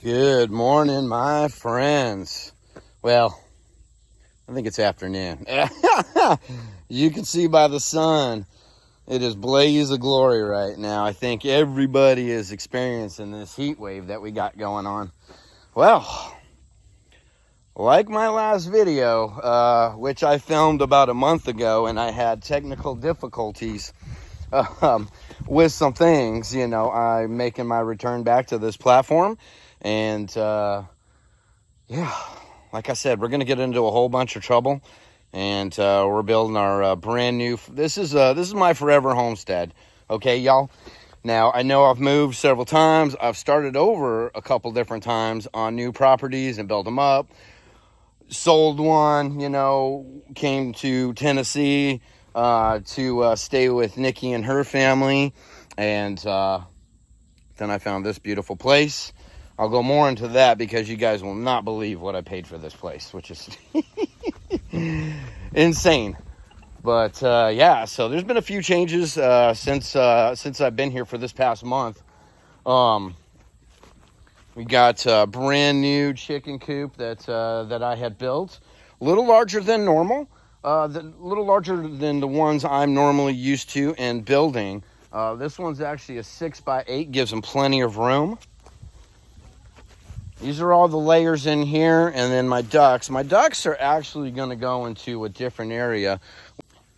Good morning, my friends. Well, I think it's afternoon. You can see by the sun, it is blaze of glory right now. I think everybody is experiencing this heat wave that we got going on. Well, like my last video, which I filmed about a month ago, and I had technical difficulties with some things, I'm making my return back to this platform. And yeah, like I said, we're going to get into a whole bunch of trouble. And we're building our brand new, this is my forever homestead. Okay, y'all. Now, I know I've moved several times. I've started over a couple different times on new properties and built them up. Sold one, came to Tennessee to stay with Nikki and her family. And then I found this beautiful place. I'll go more into that because you guys will not believe what I paid for this place, which is insane. But yeah, so there's been a few changes since I've been here for this past month. We got a brand new chicken coop that I had built, a little larger than normal, a little larger than the ones I'm normally used to and building. This one's actually a 6x8, gives them plenty of room. These are all the layers in here, and then my ducks. My ducks are actually going to go into a different area.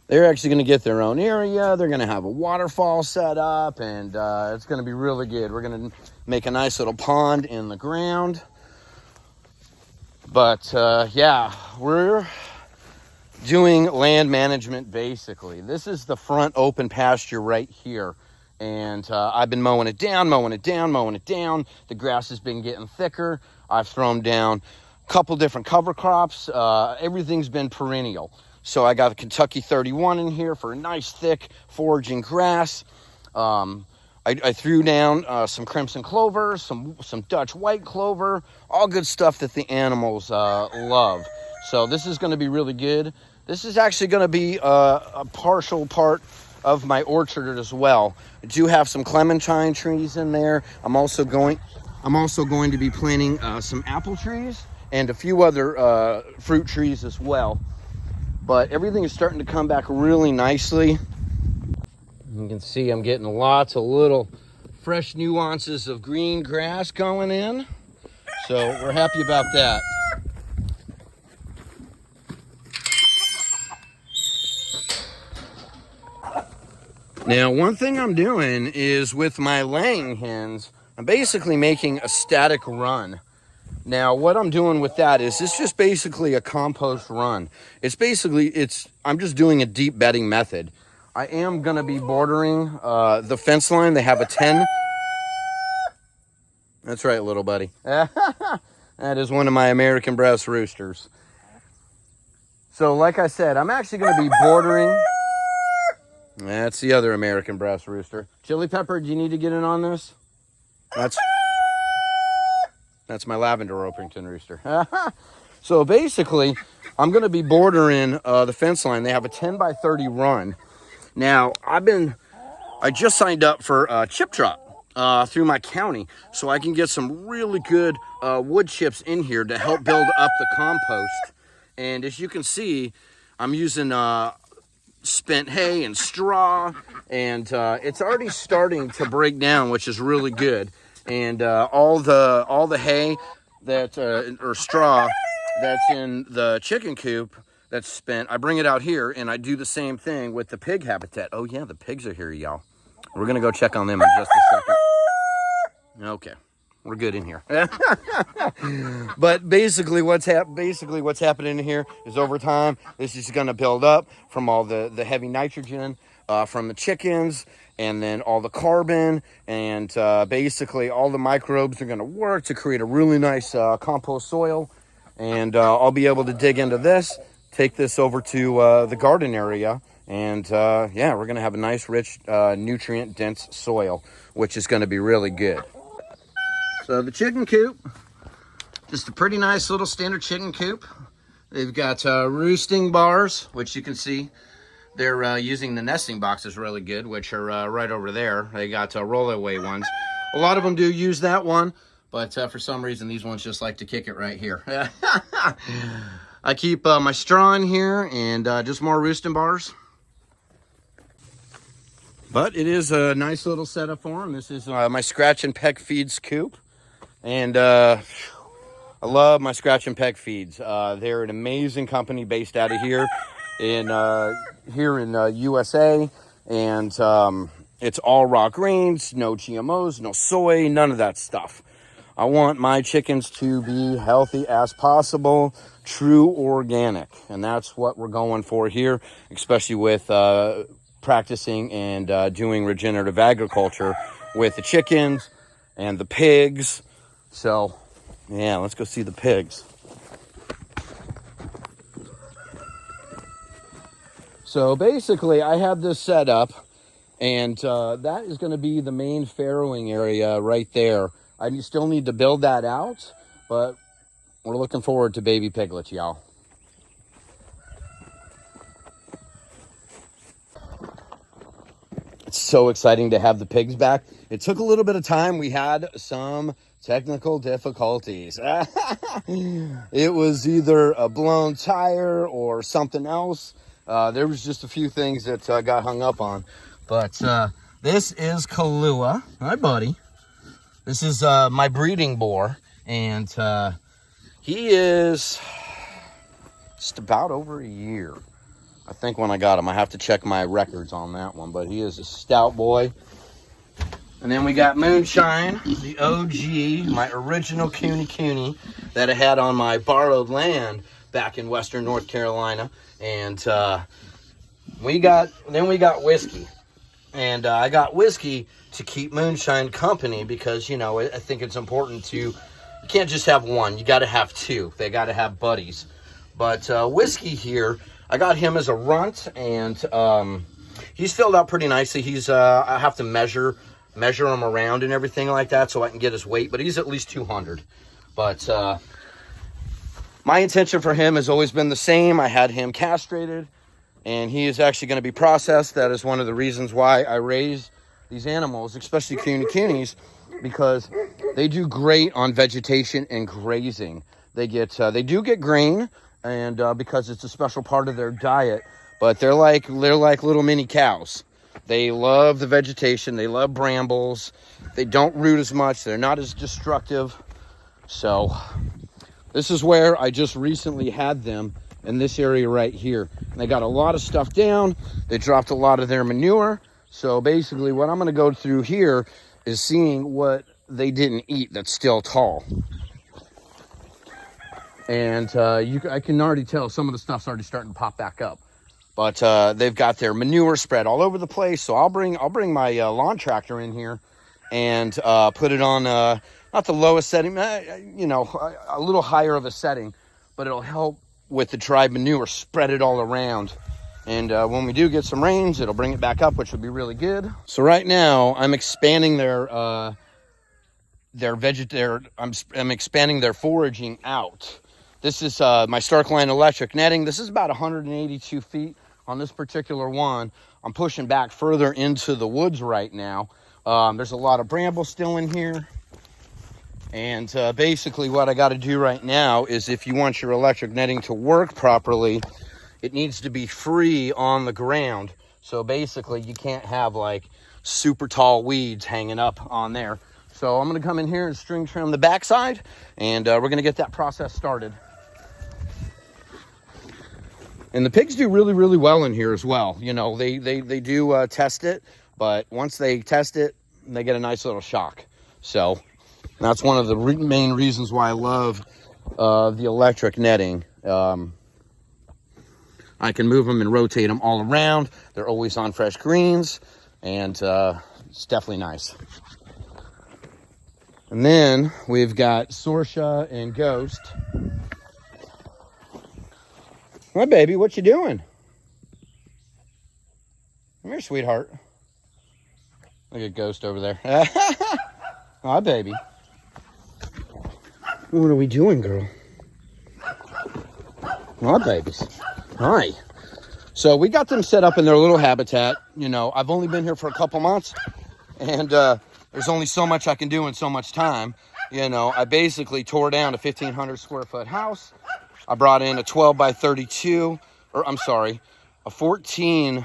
They're actually going to get their own area. They're going to have a waterfall set up, and it's going to be really good. We're going to make a nice little pond in the ground. But yeah, we're doing land management basically. This is the front open pasture right here. And I've been mowing it down. The grass has been getting thicker. I've thrown down a couple different cover crops. Everything's been perennial. So I got the Kentucky 31 in here for a nice thick foraging grass. I threw down some crimson clover, some Dutch white clover, all good stuff that the animals love. So this is going to be really good. This is actually going to be a partial part of my orchard as well. I do have some clementine trees in there. I'm also going to be planting some apple trees and a few other fruit trees as well. But everything is starting to come back really nicely. You can see I'm getting lots of little fresh nuances of green grass going in. So we're happy about that. Now, one thing I'm doing is with my laying hens, I'm basically making a static run. Now, what I'm doing with that is it's just basically a compost run. I'm just doing a deep bedding method. I am going to be bordering the fence line. They have a 10. That's right, little buddy. That is one of my American breast roosters. So, like I said, I'm actually going to be bordering. That's the other American breast rooster. Chili Pepper, do you need to get in on this? That's my Lavender Orpington rooster. So basically, I'm going to be bordering the fence line. They have a 10x30 run. Now, I just signed up for chip drop through my county, so I can get some really good wood chips in here to help build up the compost. And as you can see, I'm using spent hay and straw, and it's already starting to break down, which is really good. And all the hay that or straw that's in the chicken coop that's spent, I bring it out here, and I do the same thing with the pig habitat. Oh yeah, the pigs are here, y'all. We're gonna go check on them in just a second. Okay, we're good in here. But basically what's happening here is over time, this is going to build up from all the heavy nitrogen from the chickens, and then all the carbon, and basically all the microbes are going to work to create a really nice compost soil. And I'll be able to dig into this, take this over to the garden area, and yeah, we're going to have a nice, rich, nutrient-dense soil, which is going to be really good. So the chicken coop, just a pretty nice little standard chicken coop. They've got roosting bars, which you can see. They're using the nesting boxes really good, which are right over there. They got rollaway ones. A lot of them do use that one, But for some reason, these ones just like to kick it right here. I keep my straw in here and just more roosting bars. But it is a nice little setup for them. This is my Scratch and Peck feeds coop. And I love my Scratch and Peck feeds. They're an amazing company based out of here in USA. And it's all raw greens, no GMOs, no soy, none of that stuff. I want my chickens to be healthy as possible, true organic. And that's what we're going for here, especially with practicing and doing regenerative agriculture with the chickens and the pigs. So, yeah, let's go see the pigs. So basically, I have this set up, and that is going to be the main farrowing area right there. I still need to build that out, but we're looking forward to baby piglets, y'all. It's so exciting to have the pigs back. It took a little bit of time. We had some technical difficulties. It was either a blown tire or something else. There was just a few things that got hung up on. But this is Kahlua. Hi, buddy. This is my breeding boar, and he is just about over a year, I think, when I got him. I have to check my records on that one, but he is a stout boy. And then we got Moonshine, the OG, my original Cooney that I had on my borrowed land back in western North Carolina. And we got Whiskey. And I got Whiskey to keep Moonshine company because, you know, I think it's important to, you can't just have one. You got to have two. They got to have buddies. But Whiskey here, I got him as a runt, and he's filled out pretty nicely. He's I have to measure him around and everything like that so I can get his weight, but he's at least 200. But my intention for him has always been the same. I had him castrated, and he is actually going to be processed. That is one of the reasons why I raise these animals, especially Coonies, because they do great on vegetation and grazing. They do get grain, and because it's a special part of their diet, but they're like little mini cows. They love the vegetation. They love brambles. They don't root as much. They're not as destructive. So this is where I just recently had them, in this area right here. And they got a lot of stuff down. They dropped a lot of their manure. So basically what I'm going to go through here is seeing what they didn't eat that's still tall. And I can already tell some of the stuff's already starting to pop back up. But they've got their manure spread all over the place. So I'll bring my lawn tractor in here and put it on not the lowest setting, you know, a little higher of a setting, but it'll help with the dry manure, spread it all around. And when we do get some rains, it'll bring it back up, which would be really good. So right now I'm expanding I'm expanding their foraging out. This is my Starkline electric netting. This is about 182 feet on this particular one. I'm pushing back further into the woods right now. There's a lot of bramble still in here. And basically what I got to do right now is, if you want your electric netting to work properly, it needs to be free on the ground. So basically you can't have like super tall weeds hanging up on there. So I'm going to come in here and string trim the backside, and we're going to get that process started. And the pigs do really, really well in here as well. You know, they do test it, but once they test it, they get a nice little shock. So that's one of the main reasons why I love the electric netting. I can move them and rotate them all around. They're always on fresh greens, and it's definitely nice. And then we've got Sorsha and Ghost. Hi, baby, what you doing? Come here, sweetheart. Look at Ghost over there. Hi, baby. What are we doing, girl? Hi, babies. Hi. So we got them set up in their little habitat. You know, I've only been here for a couple months, and there's only so much I can do in so much time. You know, I basically tore down a 1,500 square foot house. I brought in a 12 by 32, or I'm sorry, a 14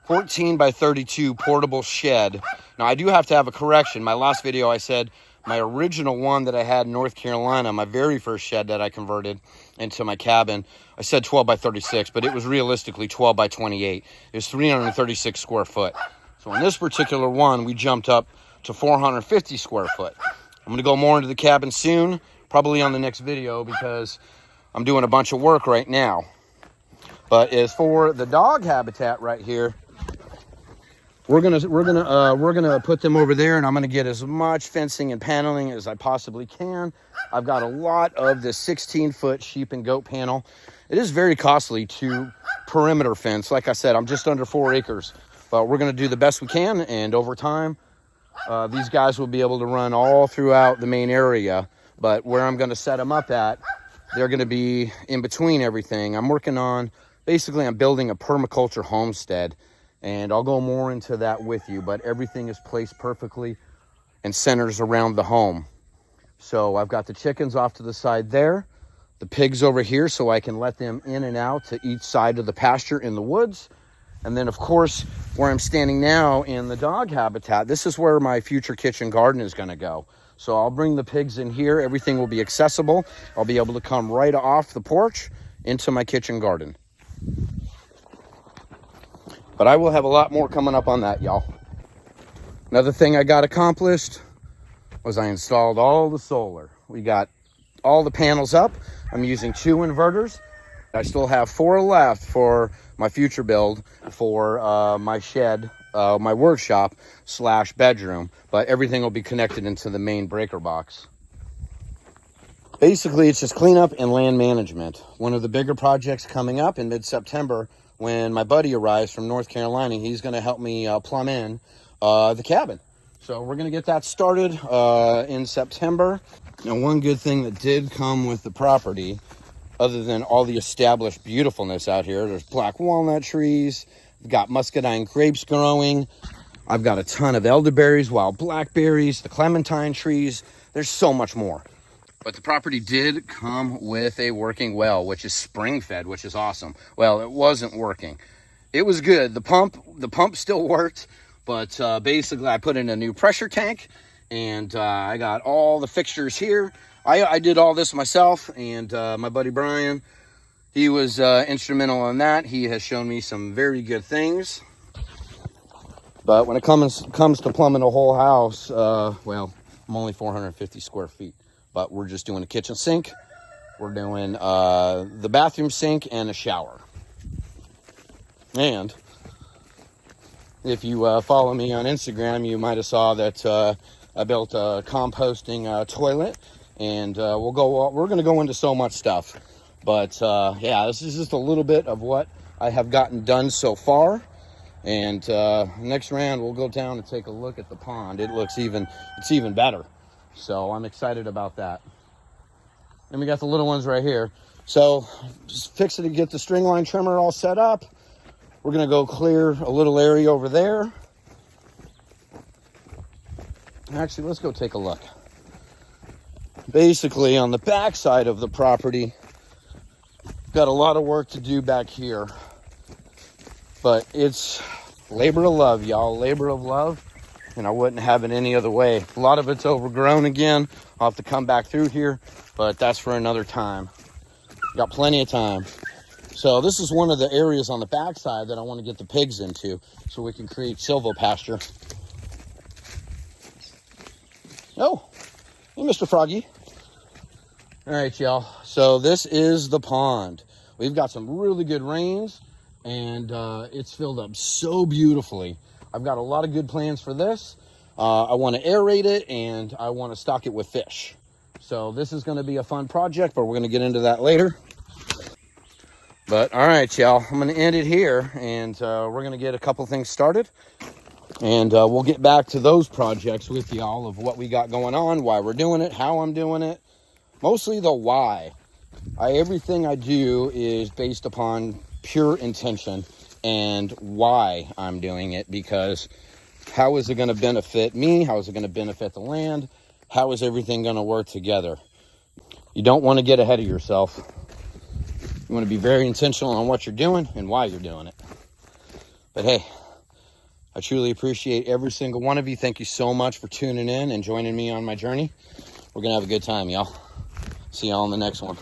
by 32 portable shed. Now, I do have to have a correction. My last video, I said my original one that I had in North Carolina, my very first shed that I converted into my cabin, I said 12 by 36, but it was realistically 12 by 28. It was 336 square foot. So in this particular one, we jumped up to 450 square foot. I'm going to go more into the cabin soon, probably on the next video, because I'm doing a bunch of work right now. But as for the dog habitat right here, we're gonna put them over there, and I'm gonna get as much fencing and paneling as I possibly can. I've got a lot of the 16-foot sheep and goat panel. It is very costly to perimeter fence. Like I said, I'm just under 4 acres, but we're gonna do the best we can, and over time, these guys will be able to run all throughout the main area. But where I'm gonna set them up at, they're gonna be in between everything. I'm working on, basically I'm building a permaculture homestead, and I'll go more into that with you, but everything is placed perfectly and centers around the home. So I've got the chickens off to the side there, the pigs over here so I can let them in and out to each side of the pasture in the woods. And then of course, where I'm standing now in the dog habitat, this is where my future kitchen garden is gonna go. So I'll bring the pigs in here, everything will be accessible. I'll be able to come right off the porch into my kitchen garden. But I will have a lot more coming up on that, y'all. Another thing I got accomplished was I installed all the solar. We got all the panels up. I'm using 2 inverters. I still have 4 left for my future build for my shed, my workshop / bedroom, but everything will be connected into the main breaker box. Basically, it's just cleanup and land management. One of the bigger projects coming up in mid-September, when my buddy arrives from North Carolina, he's going to help me plumb in the cabin. So we're going to get that started in September. Now, one good thing that did come with the property, other than all the established beautifulness out here, there's black walnut trees, we've got muscadine grapes growing, I've got a ton of elderberries, wild blackberries, the clementine trees, there's so much more. But the property did come with a working well, which is spring fed, which is awesome. Well, it wasn't working. It was good. The pump still worked, but basically I put in a new pressure tank, and I got all the fixtures here. I did all this myself, and my buddy Brian, he was instrumental in that. He has shown me some very good things. But when it comes to plumbing a whole house, well, I'm only 450 square feet. But we're just doing a kitchen sink. We're doing the bathroom sink and a shower. And if you follow me on Instagram, you might have saw that I built a composting toilet. And we're going to go into so much stuff. But yeah, this is just a little bit of what I have gotten done so far. And next round, we'll go down and take a look at the pond. It's even better. So I'm excited about that. And we got the little ones right here. So just fixing to get the string line trimmer all set up. We're gonna go clear a little area over there. Actually, let's go take a look. Basically, on the back side of the property, got a lot of work to do back here. But it's labor of love, y'all, labor of love. And I wouldn't have it any other way. A lot of it's overgrown again. I'll have to come back through here, but that's for another time. Got plenty of time. So this is one of the areas on the backside that I want to get the pigs into so we can create silvopasture. Oh, hey, Mr. Froggy. All right, y'all. So this is the pond. We've got some really good rains, and it's filled up so beautifully. I've got a lot of good plans for this. I want to aerate it, and I want to stock it with fish. So this is going to be a fun project, but we're going to get into that later. But all right, y'all, I'm going to end it here, and we're going to get a couple things started. And we'll get back to those projects with y'all of what we got going on, why we're doing it, how I'm doing it. Mostly the why. Everything I do is based upon pure intention and why I'm doing it, because how is it going to benefit me? How is it going to benefit the land? how is everything going to work together? You don't want to get ahead of yourself. You want to be very intentional on what you're doing and why you're doing it. But hey, I truly appreciate every single one of you. Thank you so much for tuning in and joining me on my journey. We're going to have a good time, y'all. See y'all on the next one.